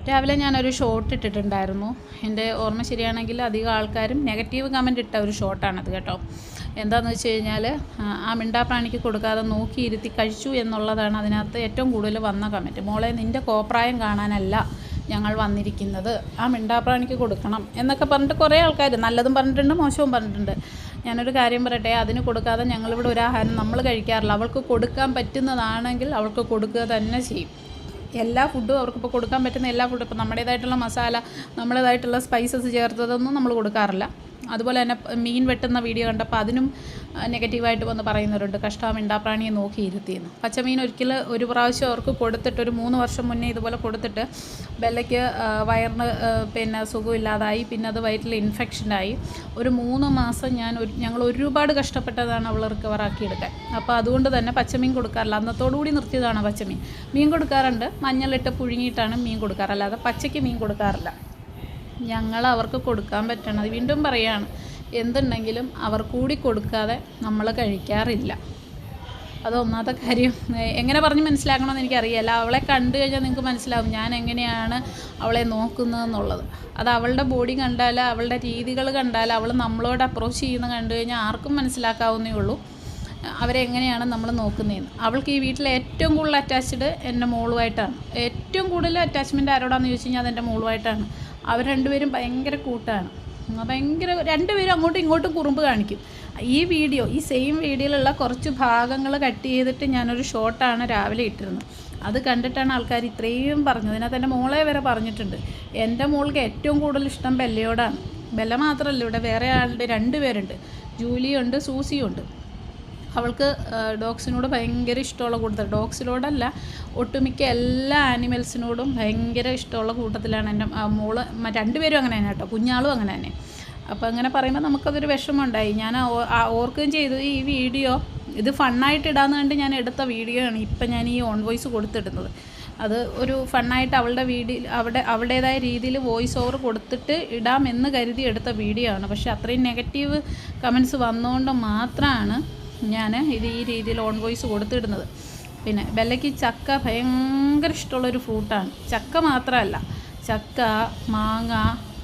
രാവിലെ ഞാനൊരു ഷോർട്ട് ഇട്ടിട്ടുണ്ടായിരുന്നു. എൻ്റെ ഓർമ്മ ശരിയാണെങ്കിൽ അധികം ആൾക്കാരും നെഗറ്റീവ് കമൻ്റ് ഇട്ട ഒരു ഷോർട്ടാണത് കേട്ടോ. എന്താണെന്ന് വെച്ച് കഴിഞ്ഞാൽ ആ മിണ്ടാപ്രാണിക്ക് കൊടുക്കാതെ നോക്കിയിരുത്തി കഴിച്ചു എന്നുള്ളതാണ് അതിനകത്ത് ഏറ്റവും കൂടുതൽ വന്ന കമൻറ്റ്. മോളെ, നിൻ്റെ കോപ്രായം കാണാനല്ല ഞങ്ങൾ വന്നിരിക്കുന്നത്, ആ മിണ്ടാപ്രാണിക്ക് കൊടുക്കണം എന്നൊക്കെ പറഞ്ഞിട്ട് കുറേ ആൾക്കാർ നല്ലതും പറഞ്ഞിട്ടുണ്ട്, മോശവും പറഞ്ഞിട്ടുണ്ട്. ഞാനൊരു കാര്യം പറയട്ടെ, അതിന് കൊടുക്കാതെ ഞങ്ങളിവിടെ ഒരു ആഹാരം നമ്മൾ കഴിക്കാറില്ല. അവൾക്ക് കൊടുക്കാൻ പറ്റുന്നതാണെങ്കിൽ അവൾക്ക് കൊടുക്കുക തന്നെ ചെയ്യും. എല്ലാ ഫുഡും അവർക്കിപ്പോൾ കൊടുക്കാൻ പറ്റുന്ന എല്ലാ ഫുഡും, ഇപ്പോൾ നമ്മുടേതായിട്ടുള്ള മസാല, നമ്മുടേതായിട്ടുള്ള സ്പൈസസ് ചേർത്തതൊന്നും നമ്മൾ കൊടുക്കാറില്ല. അതുപോലെ തന്നെ മീൻ വെട്ടുന്ന വീഡിയോ കണ്ടപ്പോൾ അതിനും നെഗറ്റീവായിട്ട് വന്ന് പറയുന്നവരുണ്ട്, കഷ്ടം മിണ്ടാപ്രാണിയെ നോക്കിയിരുത്തിയെന്ന്. പച്ചമീൻ ഒരു പ്രാവശ്യം അവർക്ക് കൊടുത്തിട്ട്, ഒരു 3 വർഷം മുന്നേ ഇതുപോലെ കൊടുത്തിട്ട് ബെല്ലയ്ക്ക് വയറിന് സുഖമില്ലാതായി. പിന്നെ അത് വയറ്റിൽ ഇൻഫെക്ഷനായി. ഒരു 3 മാസം ഞങ്ങൾ ഒരുപാട് കഷ്ടപ്പെട്ടതാണ് അവൾ റിക്കവറാക്കിയെടുക്കാൻ. അപ്പോൾ അതുകൊണ്ട് തന്നെ പച്ചമീൻ കൊടുക്കാറില്ല. അന്നത്തോടുകൂടി നിർത്തിയതാണ് പച്ചമീൻ. മീൻ കൊടുക്കാറുണ്ട്, മഞ്ഞളിട്ട് പുഴുങ്ങിയിട്ടാണ് മീൻ കൊടുക്കാറ്, അല്ലാതെ പച്ചയ്ക്ക് മീൻ കൊടുക്കാറില്ല. ഞങ്ങൾ അവർക്ക് കൊടുക്കാൻ പറ്റണത്, വീണ്ടും പറയുകയാണ്, എന്തുണ്ടെങ്കിലും അവർ കൂടി കൊടുക്കാതെ നമ്മൾ കഴിക്കാറില്ല. അതൊന്നാമത്തെ കാര്യം. എങ്ങനെ പറഞ്ഞ് മനസ്സിലാക്കണമെന്ന് എനിക്കറിയില്ല. അവളെ കണ്ടു കഴിഞ്ഞാൽ നിങ്ങൾക്ക് മനസ്സിലാവും ഞാൻ എങ്ങനെയാണ് അവളെ നോക്കുന്നതെന്നുള്ളത്. അത് അവളുടെ ബോഡി കണ്ടാൽ, അവളുടെ രീതികൾ കണ്ടാൽ, അവൾ നമ്മളോട് അപ്രോച്ച് ചെയ്യുന്നത് കണ്ടു കഴിഞ്ഞാൽ ആർക്കും മനസ്സിലാക്കാവുന്നേ ഉള്ളൂ അവരെങ്ങനെയാണ് നമ്മൾ നോക്കുന്നതെന്ന്. അവൾക്ക് ഈ വീട്ടിൽ ഏറ്റവും കൂടുതൽ അറ്റാച്ച്ഡ് എൻ്റെ മോളുമായിട്ടാണ്. ഏറ്റവും കൂടുതൽ അറ്റാച്ച്മെൻറ്റ് ആരോടാണെന്ന് ചോദിച്ചു കഴിഞ്ഞാൽ അതെൻ്റെ മോളുമായിട്ടാണ്. അവർ രണ്ടുപേരും ഭയങ്കര കൂട്ടാണ്. രണ്ടുപേരും അങ്ങോട്ടും ഇങ്ങോട്ടും കുറുമ്പ് കാണിക്കും. ഈ സെയിം വീഡിയോയിലുള്ള കുറച്ച് ഭാഗങ്ങൾ കട്ട് ചെയ്തിട്ട് ഞാനൊരു ഷോർട്ടാണ് രാവിലെ ഇട്ടിരുന്നത്. അത് കണ്ടിട്ടാണ് ആൾക്കാർ ഇത്രയും പറഞ്ഞത്. അതിനകത്ത് എൻ്റെ മോളെ വരെ പറഞ്ഞിട്ടുണ്ട്, എൻ്റെ മോൾക്ക് ഏറ്റവും കൂടുതൽ ഇഷ്ടം ബെല്ലയോടാണ്. ബെല്ല മാത്രമല്ല, ഇവിടെ വേറെ 2 പേരുണ്ട്, ജൂലിയുണ്ട്, സൂസിയുണ്ട്. അവൾക്ക് ഡോഗ്സിനോട് ഭയങ്കര ഇഷ്ടമുള്ള കൂട്ടത്തിൽ, ഡോഗ്സിനോടല്ല ഒട്ടുമിക്ക എല്ലാ ആനിമൽസിനോടും ഭയങ്കര ഇഷ്ടമുള്ള കൂട്ടത്തിലാണ് എൻ്റെ മോള്. 2 പേരും അങ്ങനെ തന്നെ കേട്ടോ, കുഞ്ഞാളും അങ്ങനെ തന്നെ. അപ്പോൾ അങ്ങനെ പറയുമ്പോൾ നമുക്കതൊരു വിഷമമുണ്ടായി. ഞാൻ ഓർക്കുകയും ചെയ്തു, ഈ വീഡിയോ ഇത് ഫണ്ണായിട്ട് ഇടാമെന്ന് കണ്ട് ഞാൻ എടുത്ത വീഡിയോ ആണ് ഇപ്പം ഞാൻ ഈ ഓൺ വോയിസ് കൊടുത്തിടുന്നത്. അത് ഒരു ഫണ്ണായിട്ട് അവളുടേതായ രീതിയിൽ വോയിസ് ഓവർ കൊടുത്തിട്ട് ഇടാമെന്ന് കരുതി എടുത്ത വീഡിയോ ആണ്. പക്ഷേ അത്രയും നെഗറ്റീവ് കമൻറ്റ്സ് വന്നുകൊണ്ട് മാത്രമാണ് ഞാൻ ഈ രീതിയിൽ ഓൺ വോയിസ് കൊടുത്തിടുന്നത്. പിന്നെ ബെല്ലയ്ക്ക് ചക്ക ഭയങ്കര ഇഷ്ടമുള്ളൊരു ഫ്രൂട്ടാണ്. ചക്ക മാത്രമല്ല, ചക്ക, മാങ്ങ,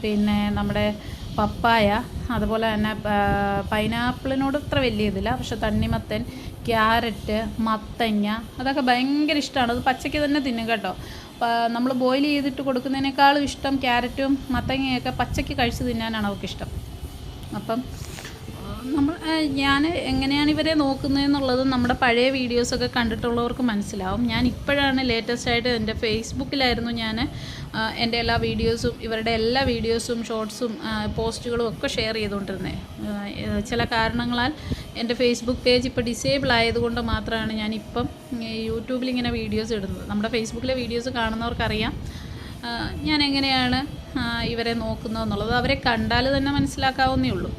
പിന്നെ നമ്മുടെ പപ്പായ, അതുപോലെ തന്നെ പൈനാപ്പിളിനോട് അത്ര വലിയ ഇതില്ല. പക്ഷെ തണ്ണിമത്തൻ, ക്യാരറ്റ്, മത്തങ്ങ അതൊക്കെ ഭയങ്കര ഇഷ്ടമാണ്. അത് പച്ചയ്ക്ക് തന്നെ തിന്നും കേട്ടോ. നമ്മൾ ബോയിൽ ചെയ്തിട്ട് കൊടുക്കുന്നതിനേക്കാളും ഇഷ്ടം ക്യാരറ്റും മത്തങ്ങയൊക്കെ പച്ചയ്ക്ക് കഴിച്ച് തിന്നാനാണ് അവർക്കിഷ്ടം. അപ്പം ഞാൻ എങ്ങനെയാണ് ഇവരെ നോക്കുന്നതെന്നുള്ളത് നമ്മുടെ പഴയ വീഡിയോസൊക്കെ കണ്ടിട്ടുള്ളവർക്ക് മനസ്സിലാവും. ഞാൻ ഇപ്പോഴാണ് ലേറ്റസ്റ്റായിട്ട് എൻ്റെ ഫേസ്ബുക്കിലായിരുന്നു ഞാൻ എൻ്റെ എല്ലാ വീഡിയോസും, ഇവരുടെ എല്ലാ വീഡിയോസും, ഷോർട്സും, പോസ്റ്റുകളും ഒക്കെ ഷെയർ ചെയ്തുകൊണ്ടിരുന്നത്. ചില കാരണങ്ങളാൽ എൻ്റെ ഫേസ്ബുക്ക് പേജ് ഇപ്പോൾ ഡിസേബിൾ ആയതുകൊണ്ട് മാത്രമാണ് ഞാനിപ്പം യൂട്യൂബിൽ ഇങ്ങനെ വീഡിയോസ് ഇടുന്നത്. നമ്മുടെ ഫേസ്ബുക്കിലെ വീഡിയോസ് കാണുന്നവർക്കറിയാം ഞാൻ എങ്ങനെയാണ് ഇവരെ നോക്കുന്നതെന്നുള്ളത്. അവരെ കണ്ടാൽ തന്നെ മനസ്സിലാക്കാവുന്നേ ഉള്ളൂ.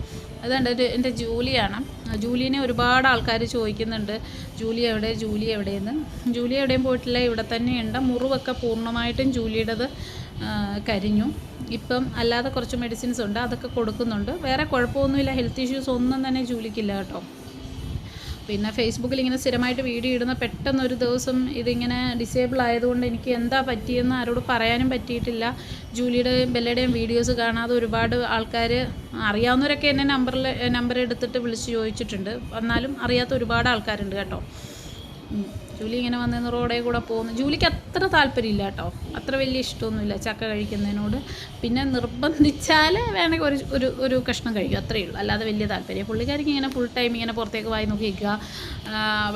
അതുകൊണ്ട് എൻ്റെ ജൂലിയാണ്. ജൂലിനെ ഒരുപാട് ആൾക്കാർ ചോദിക്കുന്നുണ്ട്, ജൂലി എവിടെയെന്ന്. ജൂലി എവിടെയും പോയിട്ടില്ല, ഇവിടെ തന്നെയുണ്ട്. മുറിവൊക്കെ പൂർണ്ണമായിട്ടും ജൂലിയുടേത് കരിഞ്ഞു. ഇപ്പം അല്ലാതെ കുറച്ച് മെഡിസിൻസ് ഉണ്ട്, അതൊക്കെ കൊടുക്കുന്നുണ്ട്. വേറെ കുഴപ്പമൊന്നുമില്ല, ഹെൽത്ത് ഇഷ്യൂസ് ഒന്നും തന്നെ ജൂലിക്കില്ല കേട്ടോ. പിന്നെ ഫേസ്ബുക്കിൽ ഇങ്ങനെ സ്ഥിരമായിട്ട് വീഡിയോ ഇടുന്ന പെട്ടെന്നൊരു ദിവസം ഇതിങ്ങനെ ഡിസേബിൾ ആയതുകൊണ്ട് എനിക്ക് എന്താ പറ്റിയെന്ന് ആരോട് പറയാനും പറ്റിയിട്ടില്ല. ജൂലിയുടെയും ബെല്ലയുടെയും വീഡിയോസ് കാണാതെ ഒരുപാട് ആൾക്കാർ, അറിയാവുന്നവരൊക്കെ എന്നെ നമ്പർ എടുത്തിട്ട് വിളിച്ച് ചോദിച്ചിട്ടുണ്ട്. എന്നാലും അറിയാത്ത ഒരുപാട് ആൾക്കാരുണ്ട് കേട്ടോ. ജൂലി ഇങ്ങനെ വന്നിരുന്ന് റോഡേ കൂടെ പോകുന്നു. ജൂലിക്ക് അത്ര താല്പര്യമില്ല കേട്ടോ, അത്ര വലിയ ഇഷ്ടമൊന്നുമില്ല ചക്ക കഴിക്കുന്നതിനോട്. പിന്നെ നിർബന്ധിച്ചാൽ വേണമെങ്കിൽ ഒരു കഷ്ണം കഴിക്കും, അത്രയേ ഉള്ളൂ. അല്ലാതെ വലിയ താല്പര്യം പുള്ളിക്കാരിക്ക് ഇങ്ങനെ ഫുൾ ടൈം ഇങ്ങനെ പുറത്തേക്ക് വായി നോക്കി നിൽക്കുക,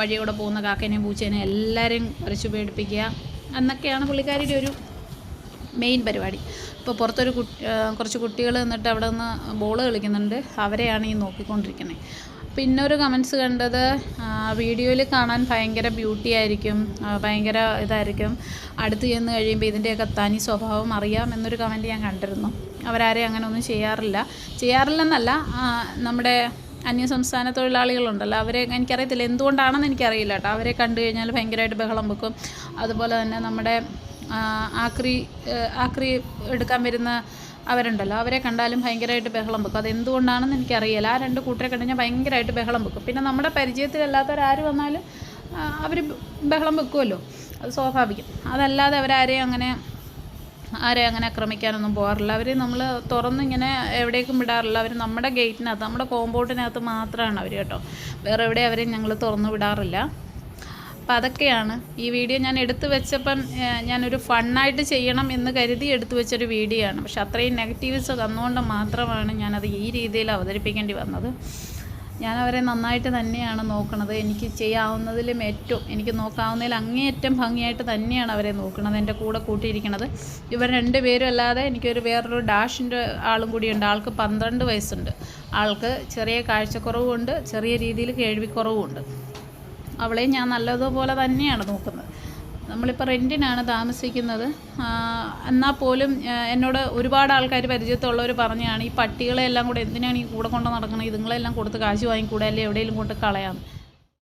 വഴിയെ കൂടെ പോകുന്ന കാക്കേനെയും പൂച്ചേനെയും എല്ലാവരെയും വരച്ച് പേടിപ്പിക്കുക എന്നൊക്കെയാണ് പുള്ളിക്കാരിയുടെ ഒരു മെയിൻ പരിപാടി. ഇപ്പോൾ പുറത്തൊരു കുറച്ച് കുട്ടികൾ നിന്നിട്ട് അവിടെ നിന്ന് ബോൾ കളിക്കുന്നുണ്ട്, അവരെയാണ് ഈ നോക്കിക്കൊണ്ടിരിക്കുന്നത്. പിന്നെ ഒരു കമൻസ് കണ്ടത്, വീഡിയോയിൽ കാണാൻ ഭയങ്കര ബ്യൂട്ടി ആയിരിക്കും, ഭയങ്കര ഇതായിരിക്കും, അടുത്ത് ചെന്ന് കഴിയുമ്പോൾ ഇതിൻ്റെയൊക്കെ തനി സ്വഭാവം അറിയാം എന്നൊരു കമൻറ്റ് ഞാൻ കണ്ടിരുന്നു. അവരാരെയും അങ്ങനെ ഒന്നും ചെയ്യാറില്ലെന്നല്ല, നമ്മുടെ അന്യസംസ്ഥാന തൊഴിലാളികളുണ്ടല്ലോ, അവരെ എനിക്കറിയത്തില്ല എന്തുകൊണ്ടാണെന്ന് എനിക്കറിയില്ല കേട്ടോ. അവരെ കണ്ടു കഴിഞ്ഞാൽ ഭയങ്കരമായിട്ട് ബഹളം വെക്കും. അതുപോലെ തന്നെ നമ്മുടെ ആക്രി എടുക്കാൻ വരുന്ന അവരുണ്ടല്ലോ, അവരെ കണ്ടാലും ഭയങ്കരമായിട്ട് ബഹളം വെക്കും. അതെന്തുകൊണ്ടാണെന്ന് എനിക്കറിയില്ല. ആ 2 കൂട്ടരെ കണ്ടു കഴിഞ്ഞാൽ ഭയങ്കരമായിട്ട് ബഹളം വെക്കും. പിന്നെ നമ്മുടെ പരിചയത്തിലല്ലാത്തവരാര് വന്നാലും അവർ ബഹളം വെക്കുമല്ലോ, അത് സ്വാഭാവികം. അതല്ലാതെ അവരാരെയും അങ്ങനെ ആരെയും അങ്ങനെ ആക്രമിക്കാനൊന്നും പോകാറില്ല. അവർ നമ്മൾ തുറന്നിങ്ങനെ എവിടേക്കും വിടാറില്ല. അവർ നമ്മുടെ ഗേറ്റിനകത്ത്, നമ്മുടെ കോമ്പൗണ്ടിനകത്ത് മാത്രമാണ് അവർ കേട്ടോ. വേറെ എവിടെയും അവരെ ഞങ്ങൾ തുറന്നു വിടാറില്ല. അപ്പോൾ അതൊക്കെയാണ് ഈ വീഡിയോ ഞാൻ എടുത്തു വെച്ചപ്പം ഞാനൊരു ഫണ്ണായിട്ട് ചെയ്യണം എന്ന് കരുതി എടുത്തു വെച്ചൊരു വീഡിയോ ആണ്. പക്ഷെ അത്രയും നെഗറ്റീവ്സ് തന്നുകൊണ്ട് മാത്രമാണ് ഞാനത് ഈ രീതിയിൽ അവതരിപ്പിക്കേണ്ടി വന്നത്. ഞാനവരെ നന്നായിട്ട് തന്നെയാണ് നോക്കുന്നത്. എനിക്ക് ചെയ്യാവുന്നതിലും ഏറ്റവും എനിക്ക് നോക്കാവുന്നതിൽ അങ്ങേയറ്റം ഭംഗിയായിട്ട് തന്നെയാണ് അവരെ നോക്കുന്നത്, എൻ്റെ കൂടെ കൂട്ടിയിരിക്കുന്നത്. ഇവർ 2 പേരും അല്ലാതെ എനിക്കൊരു വേറൊരു ഡാഷിൻ്റെ ആളും കൂടിയുണ്ട്. ആൾക്ക് 12 വയസ്സുണ്ട്. ആൾക്ക് ചെറിയ കാഴ്ചക്കുറവുമുണ്ട്, ചെറിയ രീതിയിൽ കേൾവിക്കുറവുമുണ്ട്. അവളെ ഞാൻ നല്ലതുപോലെ തന്നെയാണ് നോക്കുന്നത്. നമ്മളിപ്പോൾ റെൻറ്റിനാണ് താമസിക്കുന്നത്. എന്നാൽ പോലും എന്നോട് ഒരുപാട് ആൾക്കാർ പരിചയത്തുള്ളവർ പറഞ്ഞതാണ്, ഈ പട്ടികളെല്ലാം കൂടെ എന്തിനാണ് ഈ കൂടെ കൊണ്ട് നടക്കുന്നത്, ഇതുങ്ങളെല്ലാം കൊടുത്ത് കാശ് വാങ്ങിക്കൂടെ, അല്ലെങ്കിൽ എവിടെയെങ്കിലും കൊണ്ട് കളയാം.